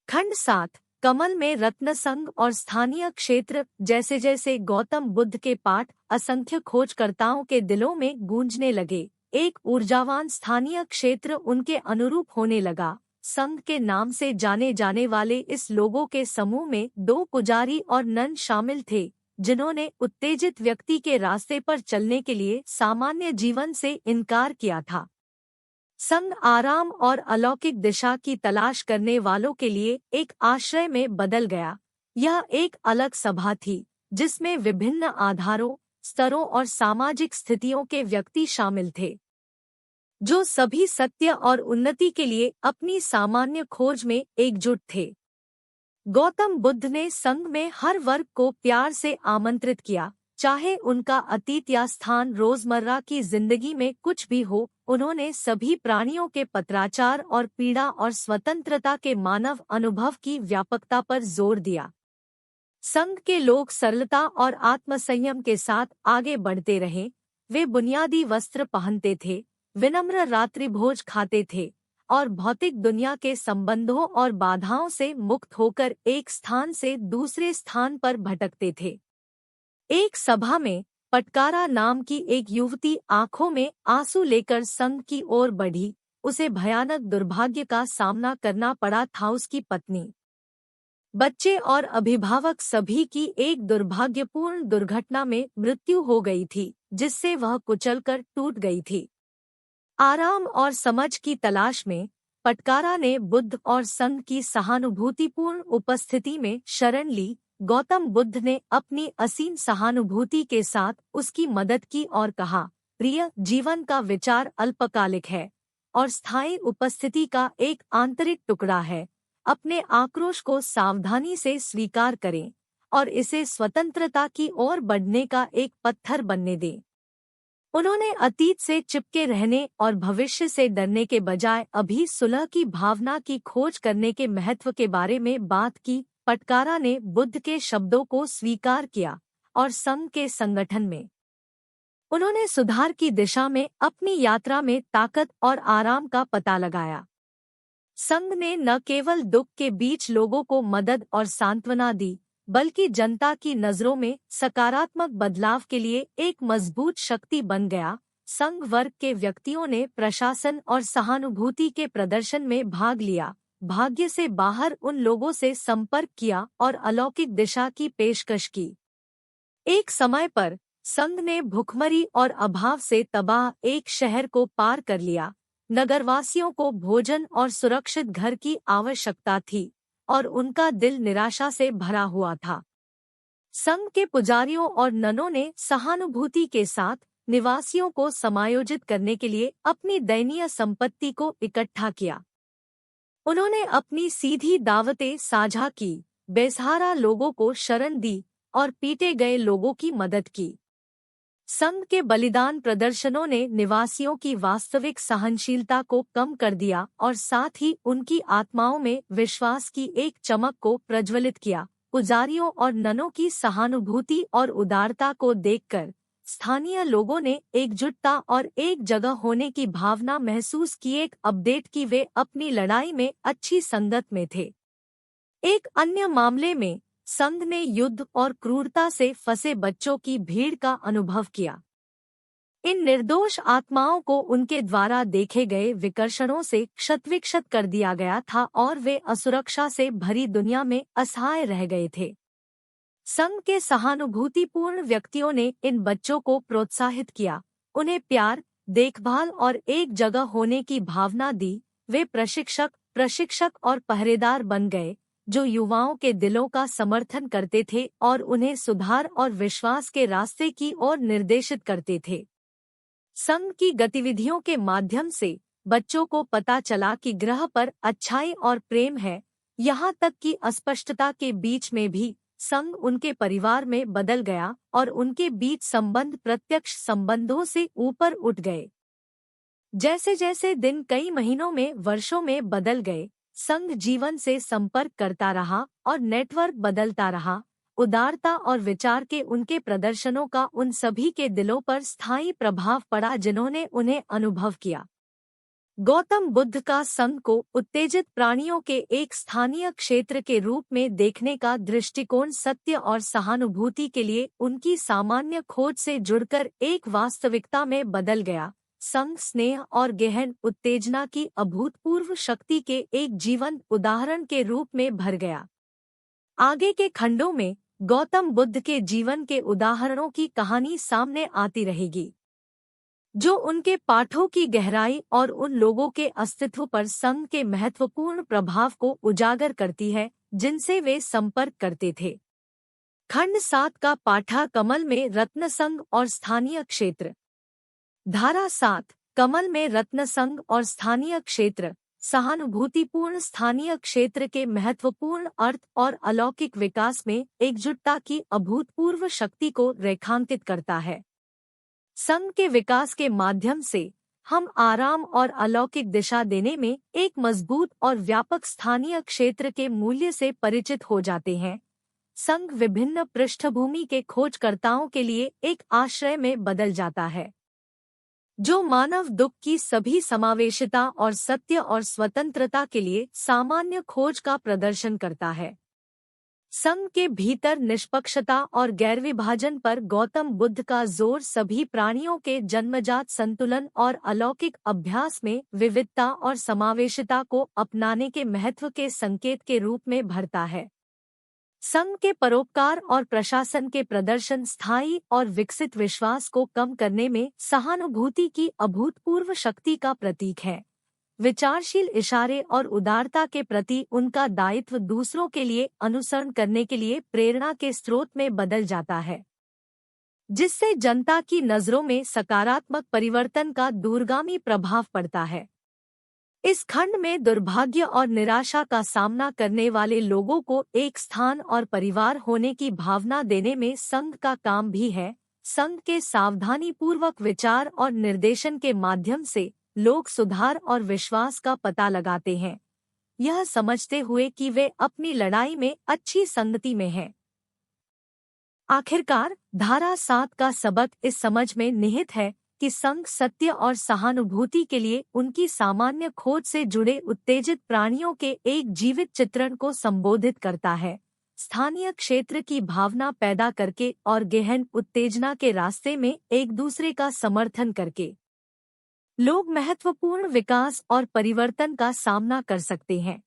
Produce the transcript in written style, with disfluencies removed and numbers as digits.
खंड 7 कमल में रत्न संघ और स्थानीय क्षेत्र। जैसे जैसे गौतम बुद्ध के पाठ असंख्य खोजकर्ताओं के दिलों में गूंजने लगे, एक ऊर्जावान स्थानीय क्षेत्र उनके अनुरूप होने लगा। संघ के नाम से जाने जाने वाले इस लोगों के समूह में 2 पुजारी और नन शामिल थे, जिन्होंने उत्तेजित व्यक्ति के रास्ते पर चलने के लिए सामान्य जीवन से इनकार किया था। संघ आराम और अलौकिक दिशा की तलाश करने वालों के लिए एक आश्रय में बदल गया। यह एक अलग सभा थी, जिसमें विभिन्न आधारों, स्तरों और सामाजिक स्थितियों के व्यक्ति शामिल थे, जो सभी सत्य और उन्नति के लिए अपनी सामान्य खोज में एकजुट थे। गौतम बुद्ध ने संघ में हर वर्ग को प्यार से आमंत्रित किया, चाहे उनका अतीत या स्थान रोजमर्रा की जिंदगी में कुछ भी हो। उन्होंने सभी प्राणियों के पत्राचार और पीड़ा और स्वतंत्रता के मानव अनुभव की व्यापकता पर जोर दिया। संघ के लोग सरलता और आत्मसंयम के साथ आगे बढ़ते रहे। वे बुनियादी वस्त्र पहनते थे, विनम्र रात्रिभोज खाते थे और भौतिक दुनिया के संबंधों और बाधाओं से मुक्त होकर एक स्थान से दूसरे स्थान पर भटकते थे। एक सभा में पटकारा नाम की एक युवती आंखों में आंसू लेकर संघ की ओर बढ़ी। उसे भयानक दुर्भाग्य का सामना करना पड़ा था। उसकी पत्नी, बच्चे और अभिभावक सभी की एक दुर्भाग्यपूर्ण दुर्घटना में मृत्यु हो गई थी, जिससे वह कुचलकर टूट गई थी। आराम और समझ की तलाश में पटकारा ने बुद्ध और संघ की सहानुभूतिपूर्ण उपस्थिति में शरण ली। गौतम बुद्ध ने अपनी असीम सहानुभूति के साथ उसकी मदद की और कहा, प्रिय, जीवन का विचार अल्पकालिक है और स्थायी उपस्थिति का एक आंतरिक टुकड़ा है। अपने आक्रोश को सावधानी से स्वीकार करें और इसे स्वतंत्रता की ओर बढ़ने का एक पत्थर बनने दें। उन्होंने अतीत से चिपके रहने और भविष्य से डरने के बजाय अभी सुलह की भावना की खोज करने के महत्व के बारे में बात की। पटकारा ने बुद्ध के शब्दों को स्वीकार किया और संघ के संगठन में उन्होंने सुधार की दिशा में अपनी यात्रा में ताकत और आराम का पता लगाया। संघ ने न केवल दुख के बीच लोगों को मदद और सांत्वना दी, बल्कि जनता की नजरों में सकारात्मक बदलाव के लिए एक मजबूत शक्ति बन गया। संघ वर्ग के व्यक्तियों ने प्रशासन और सहानुभूति के प्रदर्शन में भाग लिया, भाग्य से बाहर उन लोगों से संपर्क किया और अलौकिक दिशा की पेशकश की। एक समय पर संघ ने भुखमरी और अभाव से तबाह एक शहर को पार कर लिया। नगरवासियों को भोजन और सुरक्षित घर की आवश्यकता थी और उनका दिल निराशा से भरा हुआ था। संघ के पुजारियों और ननों ने सहानुभूति के साथ निवासियों को समायोजित करने के लिए अपनी दयनीय संपत्ति को इकट्ठा किया। उन्होंने अपनी सीधी दावतें साझा की, बेसहारा लोगों को शरण दी और पीटे गए लोगों की मदद की। संघ के बलिदान प्रदर्शनों ने निवासियों की वास्तविक सहनशीलता को कम कर दिया और साथ ही उनकी आत्माओं में विश्वास की एक चमक को प्रज्वलित किया। पुजारियों और ननों की सहानुभूति और उदारता को देखकर स्थानीय लोगों ने एकजुटता और एक जगह होने की भावना महसूस की। एक अपडेट की वे अपनी लड़ाई में अच्छी संगत में थे। एक अन्य मामले में संघ ने युद्ध और क्रूरता से फंसे बच्चों की भीड़ का अनुभव किया। इन निर्दोष आत्माओं को उनके द्वारा देखे गए विकर्षणों से क्षतविक्षत कर दिया गया था और वे असुरक्षा से भरी दुनिया में असहाय रह गए थे। संघ के सहानुभूतिपूर्ण व्यक्तियों ने इन बच्चों को प्रोत्साहित किया, उन्हें प्यार, देखभाल और एक जगह होने की भावना दी। वे प्रशिक्षक और पहरेदार बन गए, जो युवाओं के दिलों का समर्थन करते थे और उन्हें सुधार और विश्वास के रास्ते की ओर निर्देशित करते थे। संघ की गतिविधियों के माध्यम से बच्चों को पता चला कि ग्रह पर अच्छाई और प्रेम है। यहाँ तक कि अस्पष्टता के बीच में भी संघ उनके परिवार में बदल गया और उनके बीच संबंध प्रत्यक्ष संबंधों से ऊपर उठ गए। जैसे जैसे दिन कई महीनों में वर्षों में बदल गए, संघ जीवन से संपर्क करता रहा और नेटवर्क बदलता रहा। उदारता और विचार के उनके प्रदर्शनों का उन सभी के दिलों पर स्थायी प्रभाव पड़ा जिन्होंने उन्हें अनुभव किया। गौतम बुद्ध का संघ को उत्तेजित प्राणियों के एक स्थानीय क्षेत्र के रूप में देखने का दृष्टिकोण सत्य और सहानुभूति के लिए उनकी सामान्य खोज से जुड़कर एक वास्तविकता में बदल गया। संघ स्नेह और गहन उत्तेजना की अभूतपूर्व शक्ति के एक जीवंत उदाहरण के रूप में भर गया। आगे के खंडों में गौतम बुद्ध के जीवन के उदाहरणों की कहानी सामने आती रहेगी, जो उनके पाठों की गहराई और उन लोगों के अस्तित्व पर संघ के महत्वपूर्ण प्रभाव को उजागर करती है जिनसे वे संपर्क करते थे। खंड 7 का पाठा कमल में रत्न संघ और स्थानीय क्षेत्र। धारा 7 कमल में रत्न संघ और स्थानीय क्षेत्र सहानुभूतिपूर्ण स्थानीय क्षेत्र के महत्वपूर्ण अर्थ और अलौकिक विकास में एकजुटता की अभूतपूर्व शक्ति को रेखांकित करता है। संघ के विकास के माध्यम से हम आराम और अलौकिक दिशा देने में एक मजबूत और व्यापक स्थानीय क्षेत्र के मूल्य से परिचित हो जाते हैं। संघ विभिन्न पृष्ठभूमि के खोजकर्ताओं के लिए एक आश्रय में बदल जाता है, जो मानव दुख की सभी समावेशिता और सत्य और स्वतंत्रता के लिए सामान्य खोज का प्रदर्शन करता है। संघ के भीतर निष्पक्षता और गैरविभाजन पर गौतम बुद्ध का जोर सभी प्राणियों के जन्मजात संतुलन और अलौकिक अभ्यास में विविधता और समावेशिता को अपनाने के महत्व के संकेत के रूप में भरता है। संघ के परोपकार और प्रशासन के प्रदर्शन स्थायी और विकसित विश्वास को कम करने में सहानुभूति की अभूतपूर्व शक्ति का प्रतीक है। विचारशील इशारे और उदारता के प्रति उनका दायित्व दूसरों के लिए अनुसरण करने के लिए प्रेरणा के स्रोत में बदल जाता है, जिससे जनता की नजरों में सकारात्मक परिवर्तन का दूरगामी प्रभाव पड़ता है। इस खंड में दुर्भाग्य और निराशा का सामना करने वाले लोगों को एक स्थान और परिवार होने की भावना देने में संघ का काम भी है। संघ के सावधानीपूर्वक विचार और निर्देशन के माध्यम से लोग सुधार और विश्वास का पता लगाते हैं, यह समझते हुए कि वे अपनी लड़ाई में अच्छी संगति में हैं। आखिरकार धारा 7 का सबक इस समझ में निहित है कि संघ सत्य और सहानुभूति के लिए उनकी सामान्य खोज से जुड़े उत्तेजित प्राणियों के एक जीवित चित्रण को संबोधित करता है, स्थानीय क्षेत्र की भावना पैदा करके और गहन उत्तेजना के रास्ते में एक दूसरे का समर्थन करके लोग महत्वपूर्ण विकास और परिवर्तन का सामना कर सकते हैं।